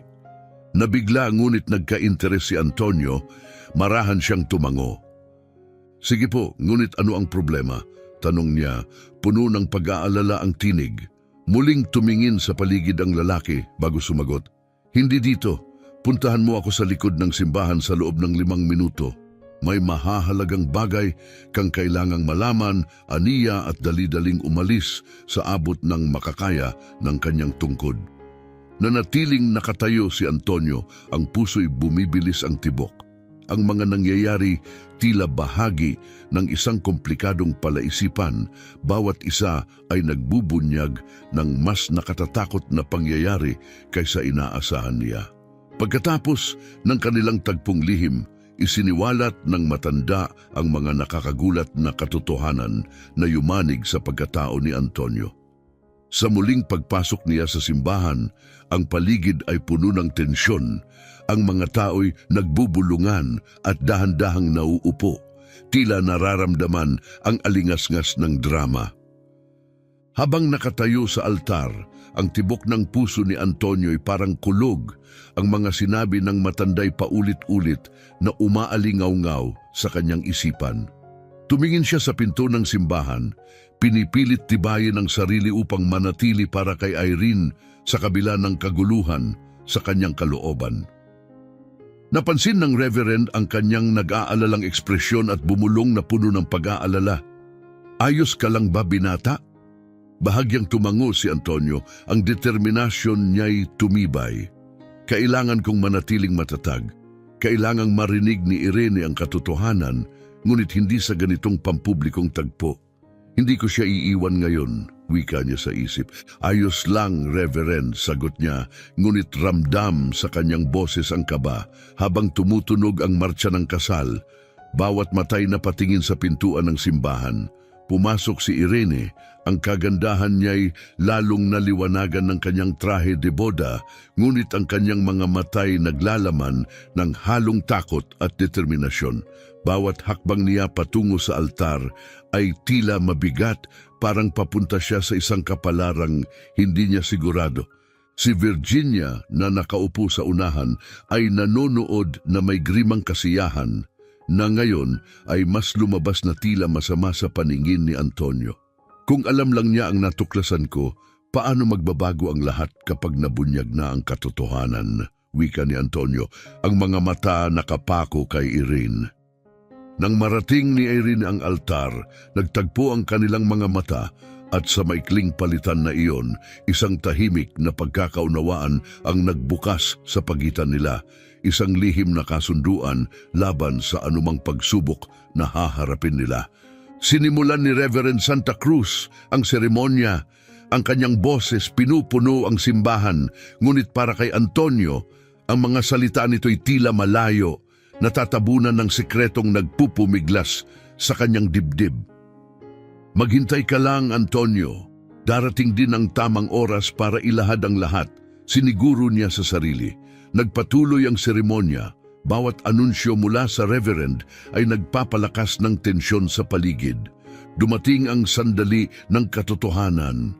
Nabigla ngunit nagka-interes si Antonio, marahan siyang tumango. Sige po, ngunit ano ang problema? Tanong niya, puno ng pag-aalala ang tinig. Muling tumingin sa paligid ang lalaki bago sumagot. Hindi dito. Puntahan mo ako sa likod ng simbahan sa loob ng 5 minuto. May mahahalagang bagay kang kailangang malaman, aniya at dali-daling umalis sa abot ng makakaya ng kanyang tungkod. Nanatiling nakatayo si Antonio, ang puso'y bumibilis ang tibok. Ang mga nangyayari tila bahagi ng isang komplikadong palaisipan, bawat isa ay nagbubunyag ng mas nakatatakot na pangyayari kaysa inaasahan niya. Pagkatapos ng kanilang tagpong lihim, isiniwalat ng matanda ang mga nakakagulat na katotohanan na yumanig sa pagkatao ni Antonio. Sa muling pagpasok niya sa simbahan, ang paligid ay puno ng tensyon. Ang mga tao'y nagbubulungan at dahan-dahang nauupo, tila nararamdaman ang alingas-ngas ng drama. Habang nakatayo sa altar, ang tibok ng puso ni Antonio'y parang kulog. Ang mga sinabi ng matanday paulit-ulit na umaalingaw-ngaw sa kanyang isipan. Tumingin siya sa pinto ng simbahan, pinipilit tibayin ang sarili upang manatili para kay Irene sa kabila ng kaguluhan sa kanyang kalooban. Napansin ng Reverend ang kanyang nag-aalalang ekspresyon at bumulong na puno ng pag-aalala. Ayos ka lang ba, binata? Bahagyang tumango si Antonio, ang determinasyon niya'y tumibay. Kailangan kong manatiling matatag. Kailangang marinig ni Irene ang katotohanan, ngunit hindi sa ganitong pampublikong tagpo. Hindi ko siya iiwan ngayon, wika niya sa isip. Ayos lang, Reverend, sagot niya, ngunit ramdam sa kanyang boses ang kaba habang tumutunog ang martsa ng kasal. Bawat matay na patingin sa pintuan ng simbahan, Pumasok si Irene, ang kagandahan niya'y lalong naliwanagan ng kanyang trahe de boda, ngunit ang kanyang mga matay naglalaman ng halong takot at determinasyon. Bawat hakbang niya patungo sa altar ay tila mabigat, parang papunta siya sa isang kapalarang hindi niya sigurado. Si Virginia na nakaupo sa unahan ay nanonood na may grimang kasiyahan, na ngayon ay mas lumabas na tila masama sa paningin ni Antonio. Kung alam lang niya ang natuklasan ko, paano magbabago ang lahat kapag nabunyag na ang katotohanan, wika ni Antonio, ang mga mata nakapako kay Irene. Nang marating ni Irene ang altar, nagtagpo ang kanilang mga mata at sa maikling palitan na iyon, isang tahimik na pagkakaunawaan ang nagbukas sa pagitan nila, isang lihim na kasunduan laban sa anumang pagsubok na haharapin nila. Sinimulan ni Reverend Santa Cruz ang seremonya. Ang kanyang boses pinupuno ang simbahan, ngunit para kay Antonio, ang mga salita nito'y tila malayo, natatabunan ng sikretong nagpupumiglas sa kanyang dibdib. Maghintay ka lang, Antonio. Darating din ang tamang oras para ilahad ang lahat, siniguro niya sa sarili. Nagpatuloy ang seremonya. Bawat anunsyo mula sa Reverend ay nagpapalakas ng tensyon sa paligid. Dumating ang sandali ng katotohanan.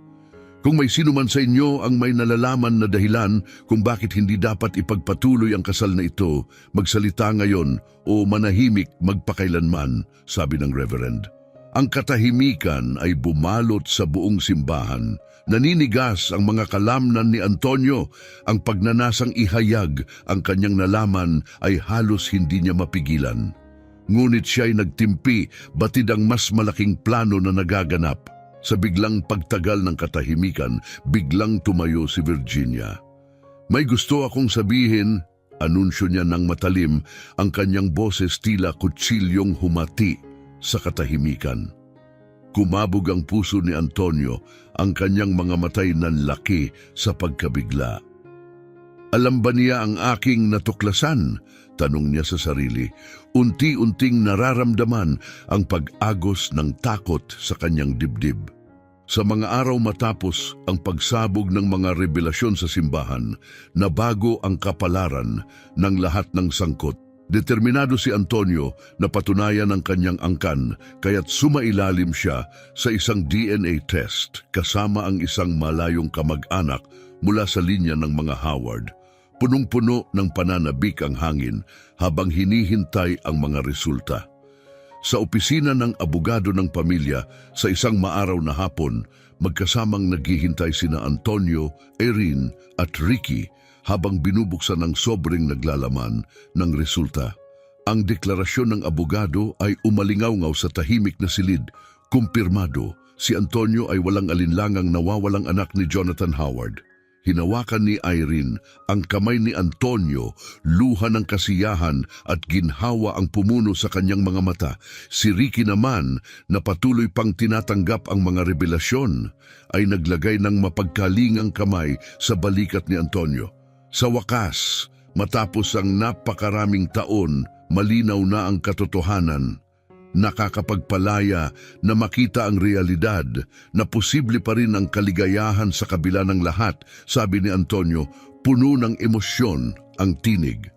Kung may sino man sa inyo ang may nalalaman na dahilan kung bakit hindi dapat ipagpatuloy ang kasal na ito, magsalita ngayon o manahimik magpakailanman, sabi ng Reverend. Ang katahimikan ay bumalot sa buong simbahan. Naninigas ang mga kalamnan ni Antonio. Ang pagnanasang ihayag ang kanyang nalaman ay halos hindi niya mapigilan. Ngunit siya ay nagtimpi, batid ang mas malaking plano na nagaganap. Sa biglang pagtagal ng katahimikan, biglang tumayo si Virginia. May gusto akong sabihin, anunsyo niya ng matalim, ang kanyang boses tila kutsilyong humati sa katahimikan. Kumabog ang puso ni Antonio, ang kanyang mga matay nanlaki sa pagkabigla. Alam ba niya ang aking natuklasan? Tanong niya sa sarili. Unti-unting nararamdaman ang pag-agos ng takot sa kanyang dibdib. Sa mga araw matapos ang pagsabog ng mga revelasyon sa simbahan, nabago ang kapalaran ng lahat ng sangkot. Determinado si Antonio na patunayan ang kanyang angkan, kaya't sumailalim siya sa isang DNA test kasama ang isang malayong kamag-anak mula sa linya ng mga Howard. Punong-puno ng pananabik ang hangin habang hinihintay ang mga resulta. Sa opisina ng abogado ng pamilya, sa isang maaraw na hapon, magkasamang naghihintay sina Antonio, Irene at Ricky habang binubuksan ng sobreng naglalaman ng resulta. Ang deklarasyon ng abogado ay umalingaw-ngaw sa tahimik na silid. Kumpirmado, si Antonio ay walang alinlangang nawawalang anak ni Jonathan Howard. Hinawakan ni Irene ang kamay ni Antonio, luha ng kasiyahan at ginhawa ang pumuno sa kanyang mga mata. Si Ricky naman, na patuloy pang tinatanggap ang mga revelasyon, ay naglagay ng mapagkalingang kamay sa balikat ni Antonio. Sa wakas, matapos ang napakaraming taon, malinaw na ang katotohanan. Nakakapagpalaya na makita ang realidad na posible pa rin ang kaligayahan sa kabila ng lahat, sabi ni Antonio, puno ng emosyon ang tinig.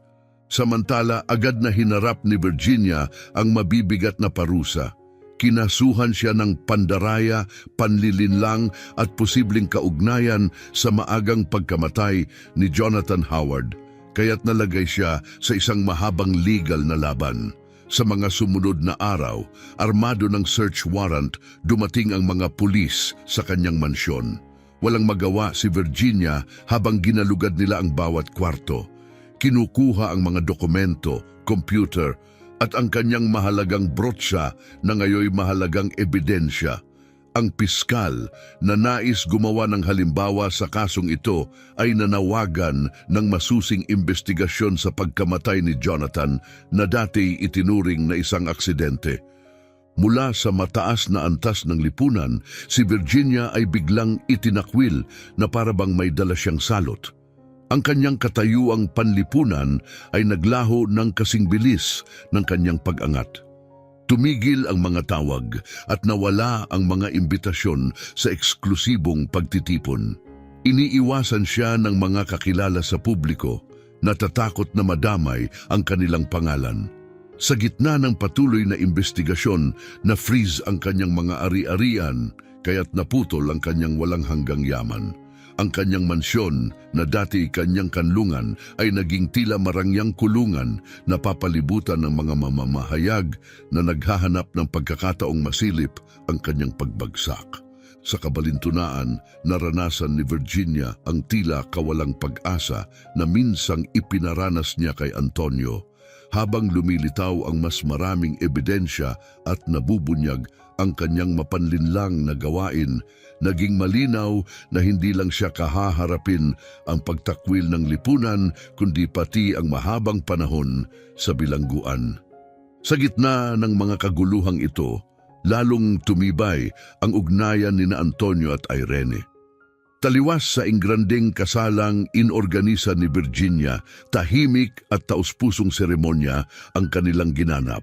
Samantala, agad na hinarap ni Virginia ang mabibigat na parusa. Kinasuhan siya ng pandaraya, panlilinlang at posibleng kaugnayan sa maagang pagkamatay ni Jonathan Howard, kaya't nalagay siya sa isang mahabang legal na laban. Sa mga sumunod na araw, armado ng search warrant, dumating ang mga pulis sa kanyang mansyon. Walang magawa si Virginia habang ginalugad nila ang bawat kwarto. Kinukuha ang mga dokumento, computer, at ang kanyang mahalagang brotsa na ngayoy mahalagang ebidensya. Ang piskal na nais gumawa ng halimbawa sa kasong ito ay nanawagan ng masusing investigasyon sa pagkamatay ni Jonathan na dati itinuring na isang aksidente. Mula sa mataas na antas ng lipunan, si Virginia ay biglang itinakwil na parabang may dala siyang salot. Ang kanyang katayuang panlipunan ay naglaho ng kasing bilis ng kanyang pag-angat. Tumigil ang mga tawag at nawala ang mga imbitasyon sa eksklusibong pagtitipon. Iniiwasan siya ng mga kakilala sa publiko, natatakot na madamay ang kanilang pangalan. Sa gitna ng patuloy na investigasyon, na-freeze ang kanyang mga ari-arian, kaya't naputol ang kanyang walang hanggang yaman. Ang kanyang mansyon na dati kanyang kanlungan ay naging tila marangyang kulungan na papalibutan ng mga mamamahayag na naghahanap ng pagkakataong masilip ang kanyang pagbagsak. Sa kabalintunaan, naranasan ni Virginia ang tila kawalang pag-asa na minsang ipinaranas niya kay Antonio. Habang lumilitaw ang mas maraming ebidensya at nabubunyag ang kanyang mapanlinlang na gawain, naging malinaw na hindi lang siya kahaharapin ang pagtakwil ng lipunan kundi pati ang mahabang panahon sa bilangguan. Sa gitna ng mga kaguluhang ito, lalong tumibay ang ugnayan ni Antonio at Irene. Taliwas sa ingranding kasalang inorganisa ni Virginia, tahimik at taus-pusong seremonya ang kanilang ginanap.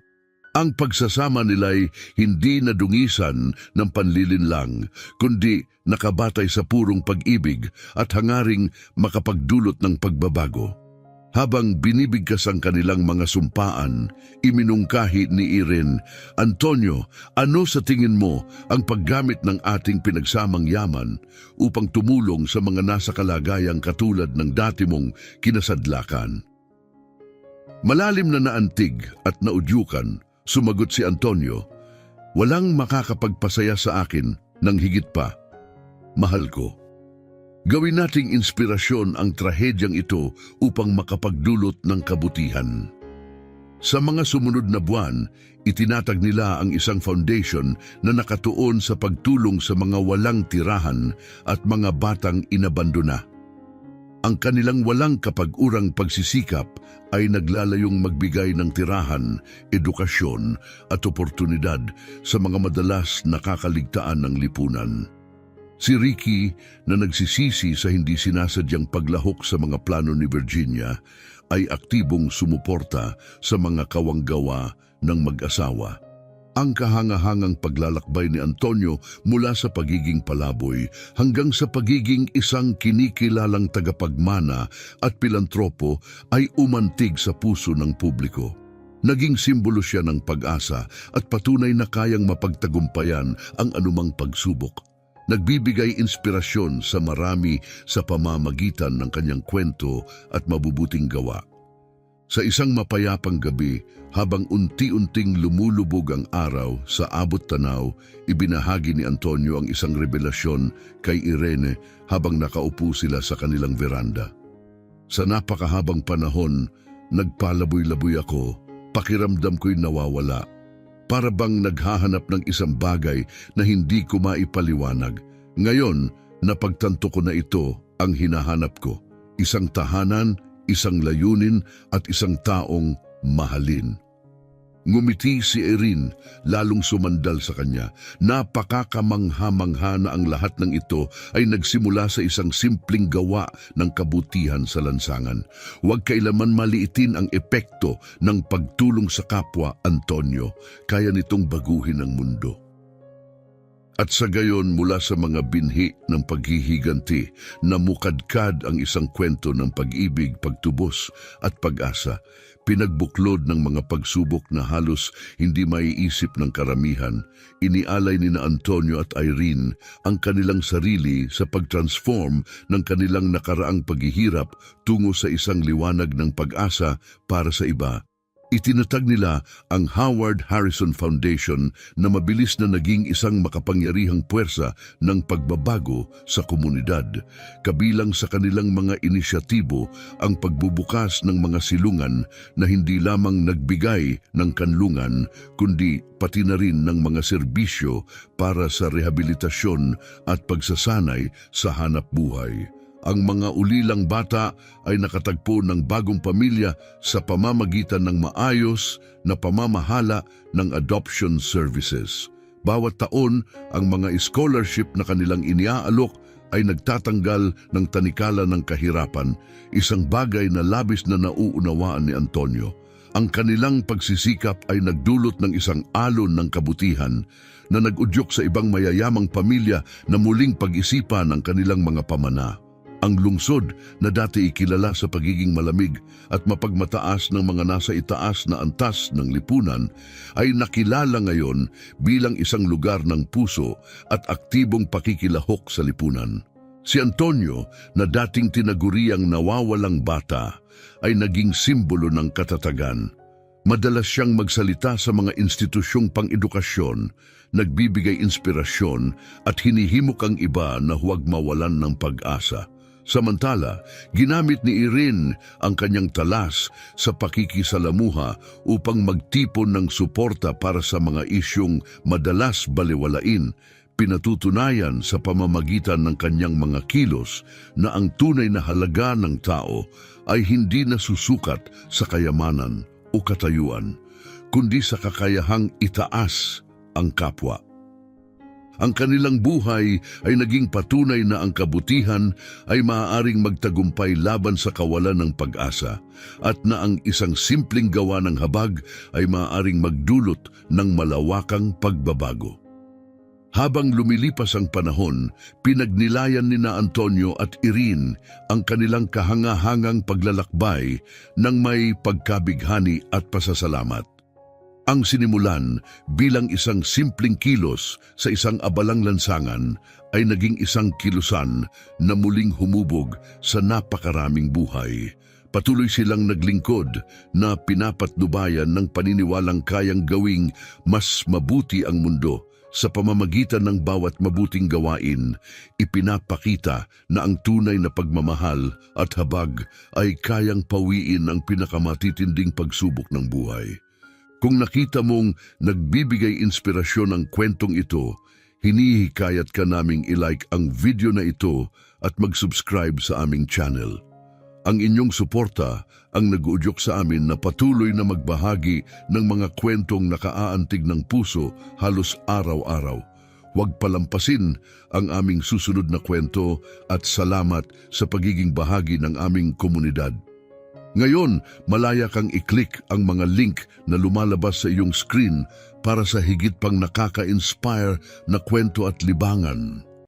Ang pagsasama nila'y hindi nadungisan ng panlilinlang, kundi nakabatay sa purong pag-ibig at hangaring makapagdulot ng pagbabago. Habang binibigkas ang kanilang mga sumpaan, iminungkahi ni Irene, "Antonio, ano sa tingin mo ang paggamit ng ating pinagsamang yaman upang tumulong sa mga nasa kalagayang katulad ng dati mong kinasadlakan?" Malalim na naantig at naudyukan, sumagot si Antonio, "Walang makakapagpasaya sa akin ng higit pa. Mahal ko. Gawin nating inspirasyon ang trahedyang ito upang makapagdulot ng kabutihan." Sa mga sumunod na buwan, itinatag nila ang isang foundation na nakatuon sa pagtulong sa mga walang tirahan at mga batang inabandona. Ang kanilang walang kapag-urang pagsisikap ay naglalayong magbigay ng tirahan, edukasyon at oportunidad sa mga madalas nakakaligtaan ng lipunan. Si Ricky, na nagsisisi sa hindi sinasadyang paglahok sa mga plano ni Virginia, ay aktibong sumuporta sa mga kawanggawa ng mag-asawa. Ang kahangahangang paglalakbay ni Antonio mula sa pagiging palaboy hanggang sa pagiging isang kinikilalang tagapagmana at pilantropo ay umantig sa puso ng publiko. Naging simbolo siya ng pag-asa at patunay na kayang mapagtagumpayan ang anumang pagsubok. Nagbibigay inspirasyon sa marami sa pamamagitan ng kanyang kwento at mabubuting gawa. Sa isang mapayapang gabi, habang unti-unting lumulubog ang araw sa abot tanaw, ibinahagi ni Antonio ang isang revelasyon kay Irene habang nakaupo sila sa kanilang veranda. "Sa napakahabang panahon, nagpalaboy-laboy ako, pakiramdam ko'y nawawala. Para bang naghahanap ng isang bagay na hindi ko maipaliwanag. Ngayon, napagtanto ko na ito ang hinahanap ko. Isang tahanan, isang layunin at isang taong mahalin." Ngumiti si Erin, lalong sumandal sa kanya. Napakakamangha-mangha na ang lahat ng ito ay nagsimula sa isang simpleng gawa ng kabutihan sa lansangan. Huwag kailaman maliitin ang epekto ng pagtulong sa kapwa, Antonio. Kaya nitong baguhin ang mundo. At sa gayon, mula sa mga binhi ng paghihiganti, namukadkad ang isang kwento ng pag-ibig, pagtubos at pag-asa. Pinagbuklod ng mga pagsubok na halos hindi maiisip ng karamihan, inialay ni Antonio at Irene ang kanilang sarili sa pag-transform ng kanilang nakaraang paghihirap tungo sa isang liwanag ng pag-asa para sa iba. Itinatag nila ang Howard Harrison Foundation na mabilis na naging isang makapangyarihang puwersa ng pagbabago sa komunidad. Kabilang sa kanilang mga inisyatibo ang pagbubukas ng mga silungan na hindi lamang nagbigay ng kanlungan, kundi pati na rin ng mga serbisyo para sa rehabilitasyon at pagsasanay sa hanap buhay. Ang mga ulilang bata ay nakatagpo ng bagong pamilya sa pamamagitan ng maayos na pamamahala ng adoption services. Bawat taon, ang mga scholarship na kanilang iniaalok ay nagtatanggal ng tanikala ng kahirapan, isang bagay na labis na nauunawaan ni Antonio. Ang kanilang pagsisikap ay nagdulot ng isang alon ng kabutihan na nag-udyok sa ibang mayayamang pamilya na muling pag-isipan ang kanilang mga pamana. Ang lungsod na dati ikilala sa pagiging malamig at mapagmataas ng mga nasa itaas na antas ng lipunan ay nakilala ngayon bilang isang lugar ng puso at aktibong pakikilahok sa lipunan. Si Antonio, na dating tinaguriang nawawalang bata, ay naging simbolo ng katatagan. Madalas siyang magsalita sa mga institusyong pang-edukasyon, nagbibigay inspirasyon at hinihimok ang iba na huwag mawalan ng pag-asa. Samantala, ginamit ni Irene ang kanyang talas sa pakikisalamuha upang magtipon ng suporta para sa mga isyong madalas baliwalain. Pinatutunayan sa pamamagitan ng kanyang mga kilos na ang tunay na halaga ng tao ay hindi nasusukat sa kayamanan o katayuan, kundi sa kakayahang itaas ang kapwa. Ang kanilang buhay ay naging patunay na ang kabutihan ay maaaring magtagumpay laban sa kawalan ng pag-asa at na ang isang simpleng gawa ng habag ay maaaring magdulot ng malawakang pagbabago. Habang lumilipas ang panahon, pinagnilayan ni na Antonio at Irene ang kanilang kahangahangang paglalakbay ng may pagkabighani at pasasalamat. Ang sinimulan bilang isang simpleng kilos sa isang abalang lansangan ay naging isang kilusan na muling humubog sa napakaraming buhay. Patuloy silang naglingkod na pinapatnubayan ng paniniwalang kayang gawing mas mabuti ang mundo. Sa pamamagitan ng bawat mabuting gawain, ipinapakita na ang tunay na pagmamahal at habag ay kayang pawiin ang pinakamatitinding pagsubok ng buhay. Kung nakita mong nagbibigay inspirasyon ang kwentong ito, hinihikayat ka naming ilike ang video na ito at mag-subscribe sa aming channel. Ang inyong suporta ang nag-uudyok sa amin na patuloy na magbahagi ng mga kwentong nakaaantig ng puso halos araw-araw. Huwag palampasin ang aming susunod na kwento at salamat sa pagiging bahagi ng aming komunidad. Ngayon, malaya kang i-click ang mga link na lumalabas sa iyong screen para sa higit pang nakaka-inspire na kwento at libangan.